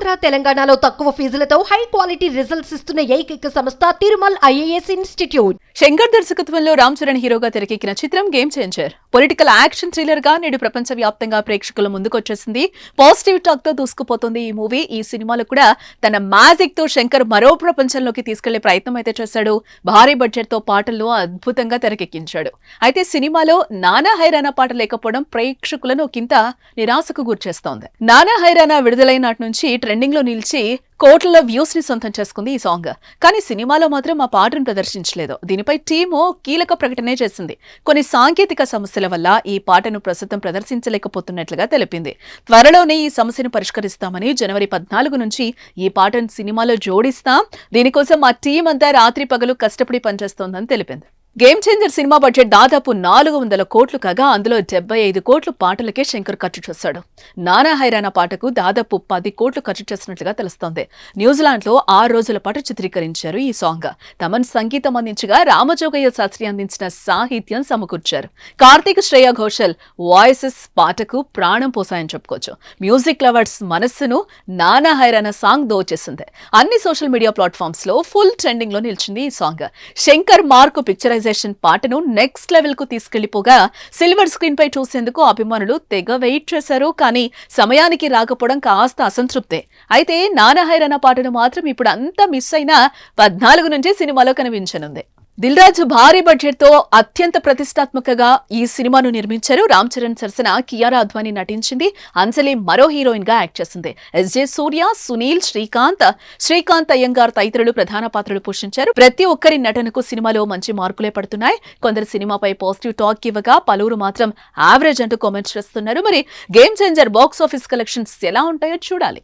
ఆంధ్ర తెలంగాణలో తక్కువ ఫీజులతో high quality results ఇస్తున్న ఏకైక సంస్థ తిరుమల్ ఐఏఎస్ ఇన్స్టిట్యూట్. శంకర్ దర్శకత్వంలో రామ్ చరణ్ హీరోగా తెరకెక్కిన చిత్రం game changer political action thriller గా నేడు ప్రపంచ వ్యాప్తంగా ప్రేక్షకుల ముందుకొచ్చేసింది. పాజిటివ్ టాక్ తో దూసుకుపోతుంది ఈ మూవీ. ఈ సినిమాలో కూడా తన మ్యాజిక్ తో శంకర్ మరో ప్రపంచంలోకి తీసుకెళ్లే ప్రయత్నం అయితే చేశాడు. భారీ బడ్జెట్ తో పాటల్లో అద్భుతంగా తెరకెక్కించాడు. అయితే సినిమాలో నానా హైరానా పాట లేకపోవడం ప్రేక్షకులను ఒకంత నిరాశకు గురిచేస్తోంది. నానా హైరానా విడుదలైన నాటి నుంచి ట్రెండింగ్ లో నిలిచి కోట్ల వ్యూస్ ని సొంతం చేసుకుంది ఈ సాంగ్. కానీ సినిమాలో మాత్రం ఆ పాటను ప్రదర్శించలేదు. దీనిపై టీము కీలక ప్రకటనే చేసింది. కొన్ని సాంకేతిక సమస్యల వల్ల ఈ పాటను ప్రస్తుతం ప్రదర్శించలేకపోతున్నట్లుగా తెలిపింది. త్వరలోనే ఈ సమస్యను పరిష్కరిస్తామని, జనవరి 14 నుంచి ఈ పాటను సినిమాలో జోడిస్తాం. దీనికోసం ఆ టీం అంతా రాత్రి పగలు కష్టపడి పనిచేస్తోందని తెలిపింది. గేమ్ చేంజర్ సినిమా బడ్జెట్ దాదాపు 400 కోట్లు కాగా అందులో 75 కోట్లు పాటలకే శంకర్ ఖర్చు చేశాడు. నానా హైరానా పాటకు దాదాపు 10 కోట్లు ఖర్చు చేసినట్లుగా తెలుస్తోంది. న్యూజిలాండ్ లో 6 రోజుల పాటు చిత్రీకరించారు ఈ సాంగ్. తమన్ సంగీతం అందించగా రామజోగయ్య శాస్త్రి అందించిన సాహిత్యం సమకూర్చారు. కార్తీక్, శ్రేయా ఘోషల్ వాయిసెస్ పాటకు ప్రాణం పోసాయని చెప్పుకోవచ్చు. మ్యూజిక్ లవర్స్ మనస్సును నానా హైరానా సాంగ్ దోచేసింది. అన్ని సోషల్ మీడియా ప్లాట్ఫామ్స్ లో ఫుల్ ట్రెండింగ్ లో నిలిచింది ఈ సాంగ్. శంకర్ మార్కు పిక్చరైజ్ పాటను నెక్స్ట్ లెవెల్ కు తీసుకెళ్లిపోగా సిల్వర్ స్క్రీన్ పై చూసేందుకు అభిమానులు తెగ వెయిట్ చేశారు. కానీ సమయానికి రాకపోవడం కాస్త అసంతృప్తే. అయితే నానా హైరానా పాటను మాత్రం ఇప్పుడు అంతా మిస్ అయినా 14 నుంచి సినిమాలో కనిపించనుంది. దిల్ రాజు భారీ బడ్జెట్ తో అత్యంత ప్రతిష్టాత్మకంగా ఈ సినిమాను నిర్మించారు. రామ్ చరణ్ సరసన కియారా అద్వానీ నటించింది. అంజలి మరో హీరోయిన్ గా యాక్ట్ చేసింది. ఎస్జే సూర్య, సునీల్, శ్రీకాంత్ అయ్యంగార్ తదితరులు ప్రధాన పాత్రలు పోషించారు. ప్రతి ఒక్కరి నటనకు సినిమాలో మంచి మార్కులే పడుతున్నాయి. కొందరు సినిమాపై పాజిటివ్ టాక్ ఇవ్వగా పలువురు మాత్రం యావరేజ్ అంటూ కామెంట్స్ చేస్తున్నారు. మరి game changer box office collections ఎలా ఉంటాయో చూడాలి.